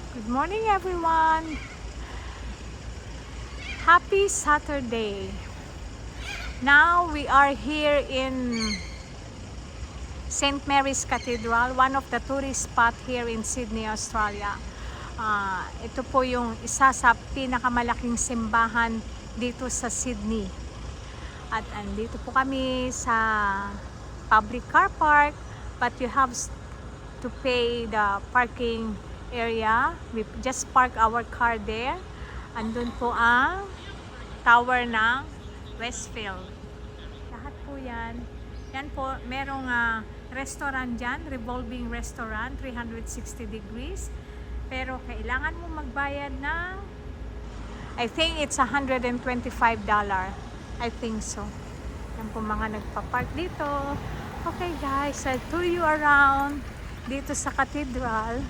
Good morning, everyone. Happy Saturday. Now we are here in St. Mary's Cathedral, one of the tourist spot here in Sydney, Australia. Ito po yung isa sa pinakamalaking simbahan dito sa Sydney. At andito po kami sa public car park, but you have to pay the parking area. We just park our car there. Andun po ang tower ng Westfield. Lahat po yan. Yan po, merong restaurant dyan, revolving restaurant, 360 degrees. Pero kailangan mo magbayad ng, I think it's $125. I think so. Yan po mga nagpa-park dito. Okay guys, I'll tour you around dito sa cathedral.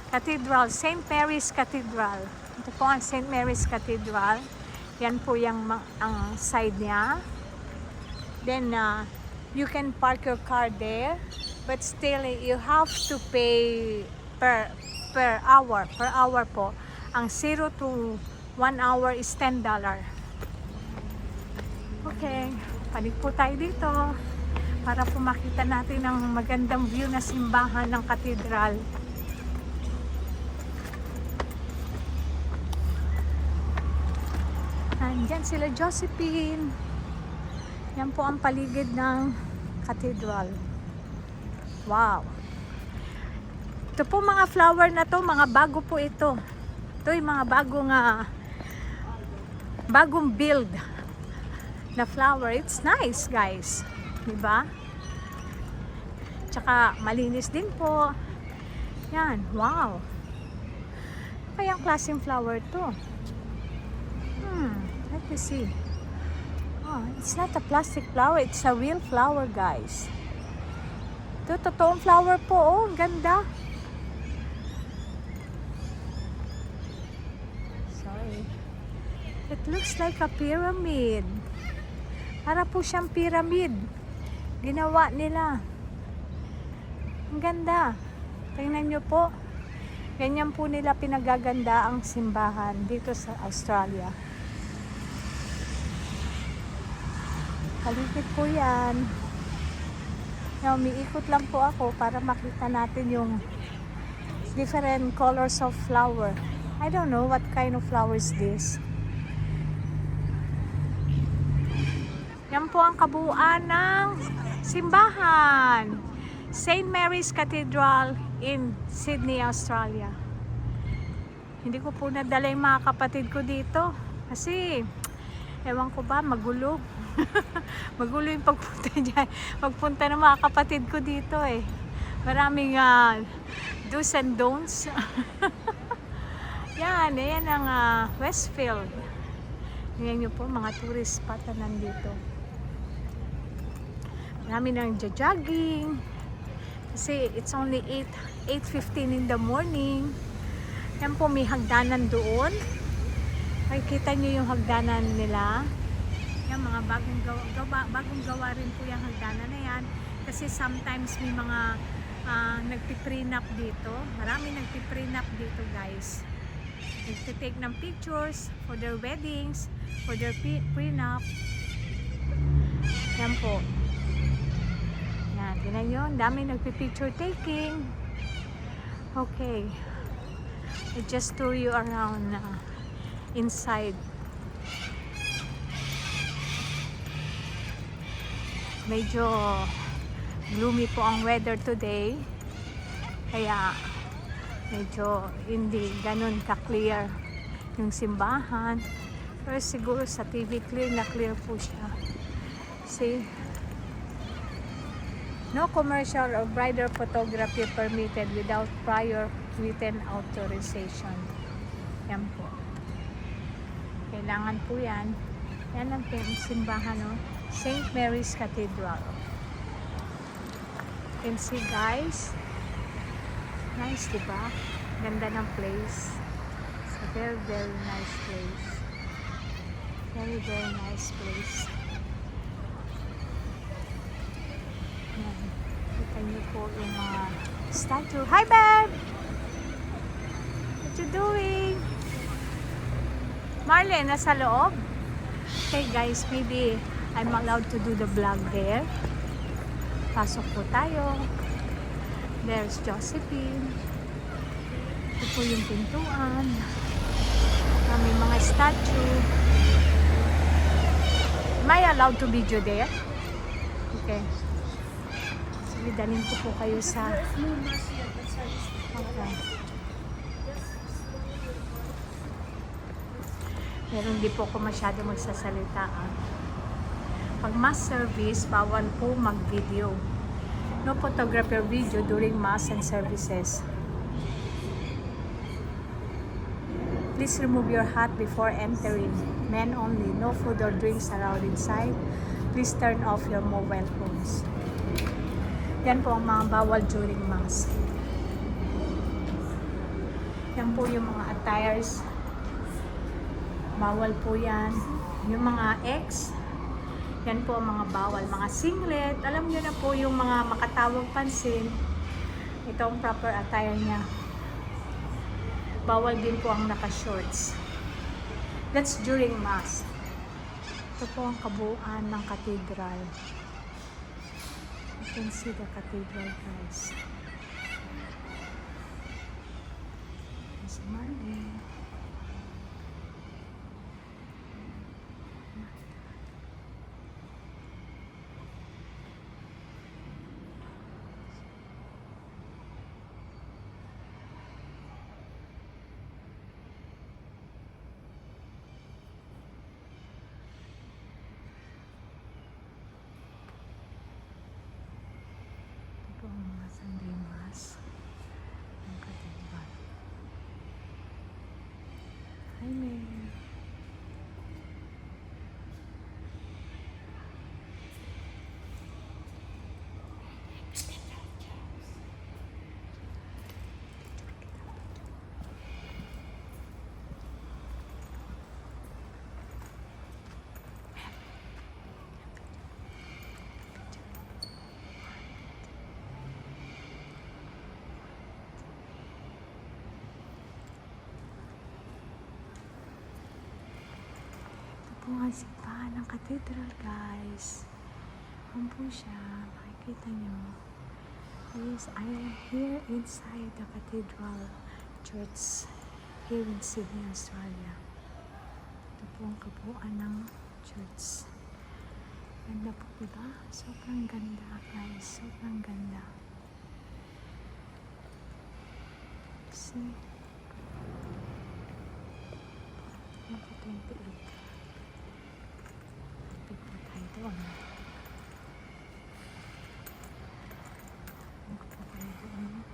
St. Mary's Cathedral. Ito po ang St. Mary's Cathedral. Yan po yung ang side niya. Then you can park your car there, but still you have to pay per hour. Per hour po. Ang 0 to 1 hour is $10. Okay, balik po tayo dito para po makita natin ang magandang view na simbahan ng cathedral. Nandyan sila Josephine. Yan po ang paligid ng cathedral. Wow! Ito po mga flower na to, mga bago po ito. Ito yung mga bagong build na flower. It's nice guys. Diba? Tsaka malinis din po. Yan, wow! Kayang klaseng flower to. Let me see. Oh, it's not a plastic flower, it's a real flower guys. Ito, totoong flower po. Oh, ang ganda. Sorry. It looks like a pyramid. Para po siyang pyramid. Ginawa nila. Ang ganda. Tingnan nyo po. Ganyan po nila pinagaganda ang simbahan dito sa Australia. Paligid po yan. Now, umiikot lang po ako para makita natin yung different colors of flower. I don't know what kind of flower is this. Yan po ang kabuuan ng simbahan. St. Mary's Cathedral in Sydney, Australia. Hindi ko po nadala yung mga kapatid ko dito. Kasi, ewan ko ba, magulo. Magulo yung pagpunta dyan. Pagpunta ng mga kapatid ko dito eh. Maraming do's and don'ts. Yan ang Westfield. Yan nyo po, mga tourist spot na nandito. Marami nang jogging. Kasi it's only 8:15 in the morning. Yan po, may hagdanan doon. Makikita nyo yung hagdanan nila. Yan, mga bagong gawa rin po yung hagdanan na yan. Kasi sometimes may mga nagpiprenup dito. Marami nagpiprenup dito guys. Nagtitake ng pictures for their weddings, for their prenup. Yan po. Yan, tinan nyo, dami nagpipicture taking. Okay. I just tour you around inside. Medyo gloomy po ang weather today. Kaya medyo hindi ganun ka-clear yung simbahan. Pero siguro sa TV clear na clear po siya. See? No commercial or bridal photography permitted without prior written authorization. Yan po. Kailangan po yan. Yan ang simbahan, no? St. Mary's Cathedral. You can see guys. Nice, diba? Ganda ng place. It's a very, very nice place. Very, very nice place. Yan. Kita niyo po yung mga statue. Hi, babe! you doing? Marlene, nasa loob? Okay guys, maybe I'm allowed to do the vlog there. Pasok po tayo. There's Josephine. Ito po yung pintuan. May mga statue. Am I allowed to video there? Okay. Sige, dalhin ko po kayo sa... Okay. Pero hindi po ako masyado magsasalita. Pag mass service, bawal po mag-video. No photography or video during mass and services. Please remove your hat before entering. Men only. No food or drinks allowed inside. Please turn off your mobile phones. Yan po ang mga bawal during mass. Yan po yung mga attires. Bawal po yan. Yung mga X, yan po ang mga bawal. Mga singlet, alam nyo na po yung mga makatawag pansin. Ito ang proper attire niya. Bawal din po ang naka-shorts. That's during mass. Ito po ang kabuuan ng cathedral. You can see the cathedral, guys. There's Marlene. Ito po ang mga Sunday Mass ng cathedral. Hi, Mary. Ito po ang simbahan ng cathedral, guys. Ayan po siya. Makikita nyo. Yes, I am here inside the cathedral church here in Sydney, Australia. Ito po ang kabuuan ng church. Ganda po, diba? Sobrang ganda, guys. Sobrang ganda. See? Ito 28. Lapit po tayo doon. Ito po tayo doon.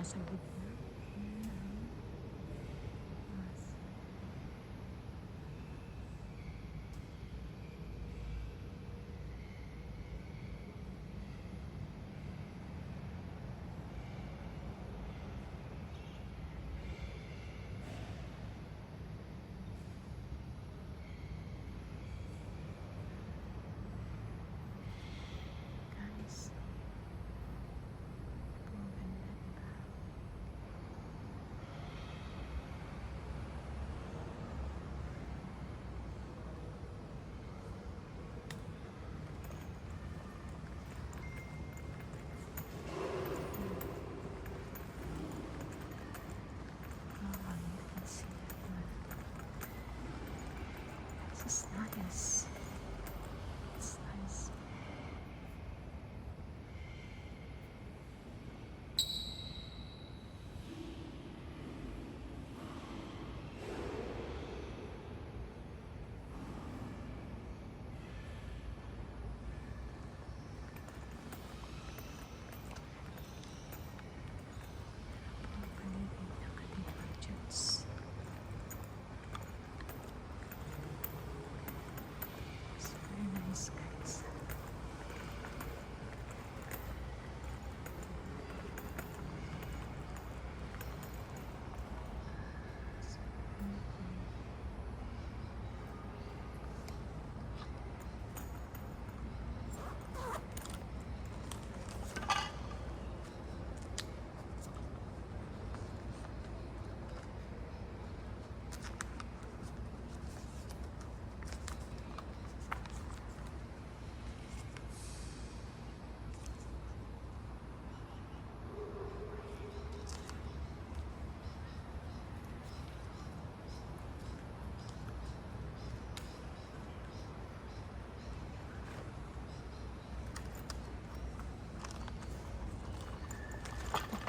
Nasa gitna. Guys, ang ganda, diba? It's nice. It's nice. It's very nice, guys.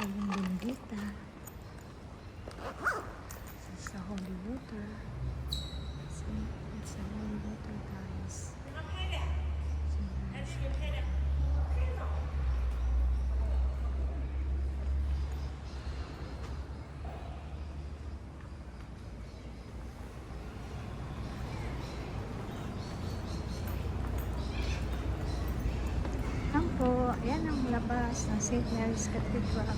Ito yung Bendita. Sa holy water. It's a holy water, guys. Yan po, yan ang labas ng St. Mary's Cathedral.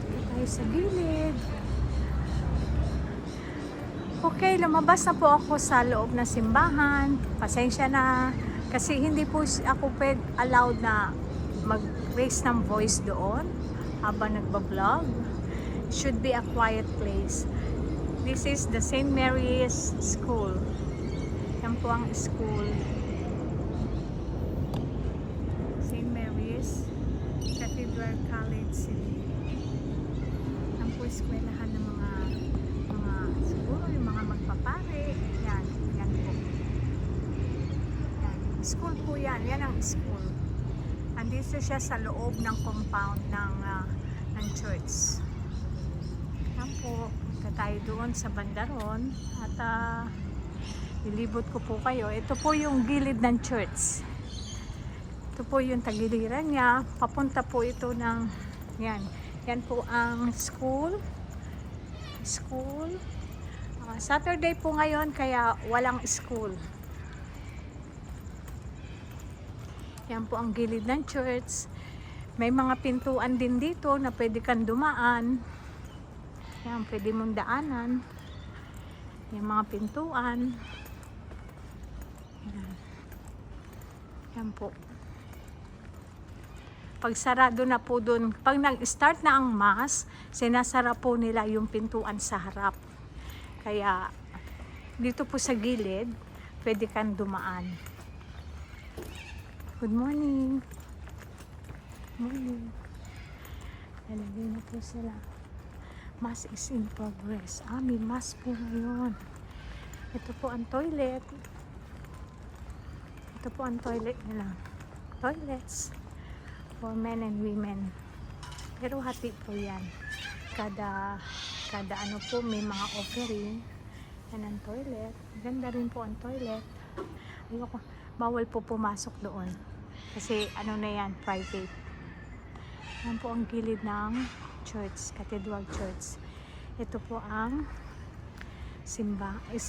Dito tayo sa gilid. Okay, lumabas na po ako sa loob ng simbahan. Pasensya na kasi hindi po ako allowed na mag-raise ng voice doon habang nagbablog. Should be a quiet place. This is the St. Mary's School. Yan po ang school. St. Mary's Cathedral College. Yan po eskwelahan ng mga siguro yung mga magpapare. Yan po. Yan. School po yan. Yan ang school. Andito siya sa loob ng compound ng church. Yan po. Punta tayo doon sa bandaron at ilibot ko po kayo. Ito po yung gilid ng church. Ito po yung tagiliran niya. Papunta po ito ng yan. Yan po ang school. Saturday po ngayon kaya walang school. Yan po ang gilid ng church. May mga pintuan din dito na pwede kang dumaan. Yan, pwede mong daanan. Yung mga pintuan. Yan po. Pag sarado na po dun, pag nag-start na ang mass, sinasara po nila yung pintuan sa harap. Kaya, dito po sa gilid, pwede kang dumaan. Good morning. Morning. Nalagay na po sila. Mass is in progress. May mass po ngayon. Ito po ang toilet. Ito po ang toilet nila. Toilets for men and women. Pero hati po yan. Kada ano po may mga offering. Yan ang toilet. Ganda rin po ang toilet. Ayoko, bawal po pumasok doon. Kasi ano na yan, private. Yan po ang gilid ng church, Cathedral Church. Ito po ang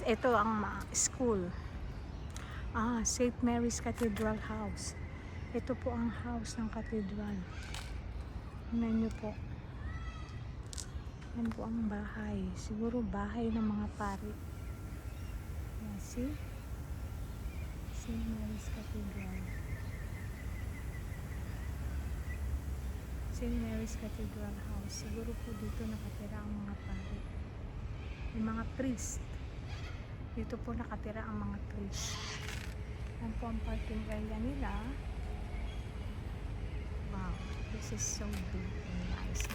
ito ang school. St. Mary's Cathedral House. Ito po ang house ng cathedral. Tingnan nyo po. Yan po ang bahay. Siguro bahay ng mga pari. Yan, see? St. Mary's Cathedral. St. Mary's Cathedral House. Siguro po dito nakatira ang mga pari. Yung mga priest. Dito po nakatira ang mga priest. Yan po ang parking area nila. Wow, this is so big and nice.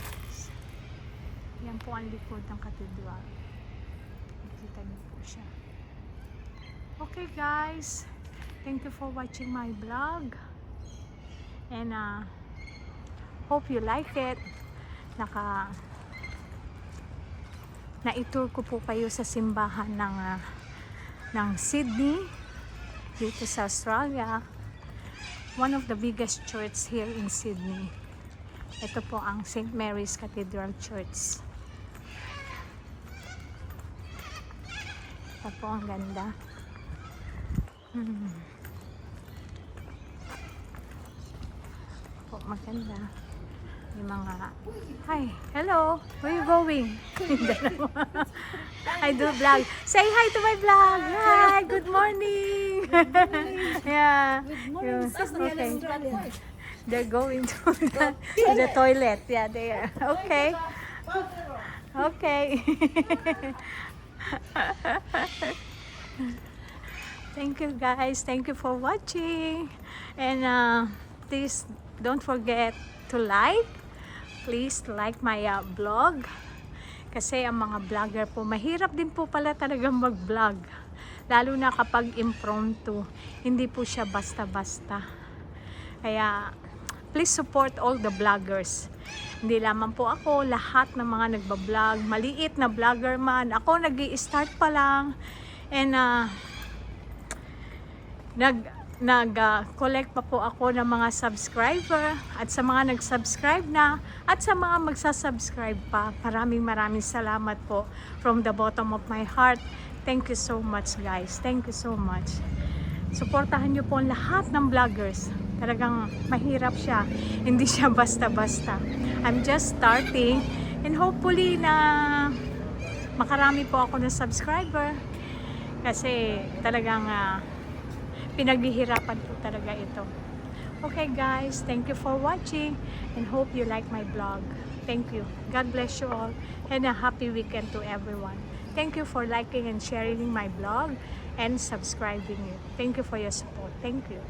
Yan po ang likod ng cathedral. makikita niyo po siya. Okay guys, thank you for watching my vlog. And hope you like it. Na-tour ko po kayo sa simbahan ng Sydney dito sa Australia. One of the biggest church here in Sydney. Ito po ang St. Mary's Cathedral Church. Ito po ang ganda. Po, maganda. May mga, hi, hello, where you going? I do vlog. Say hi to my vlog. Hi, good morning. Yeah. Good morning, Okay. They're going to the toilet. Yeah, they are. Okay. Okay. Thank you guys. Thank you for watching. And please don't forget to like. Please like my vlog. Kasi ang mga vlogger po, mahirap din po pala talagang mag-vlog. Lalo na kapag impromptu. Hindi po siya basta-basta. Kaya, please support all the vloggers. Hindi lamang po ako, lahat ng mga nagbablog, maliit na vlogger man. Ako nag-i-start pa lang. And nag-collect pa po ako ng mga subscriber at sa mga nag-subscribe na at sa mga magsasubscribe pa. Maraming salamat po from the bottom of my heart. Thank you so much guys. Thank you so much. Suportahan niyo po ang lahat ng vloggers. Talagang mahirap siya. Hindi siya basta-basta. I'm just starting and hopefully na makarami po ako ng subscriber kasi talagang pinaghihirapan po talaga ito. Okay guys, thank you for watching and hope you like my vlog. Thank you. God bless you all and a happy weekend to everyone. Thank you for liking and sharing my vlog and subscribing it. Thank you for your support. Thank you.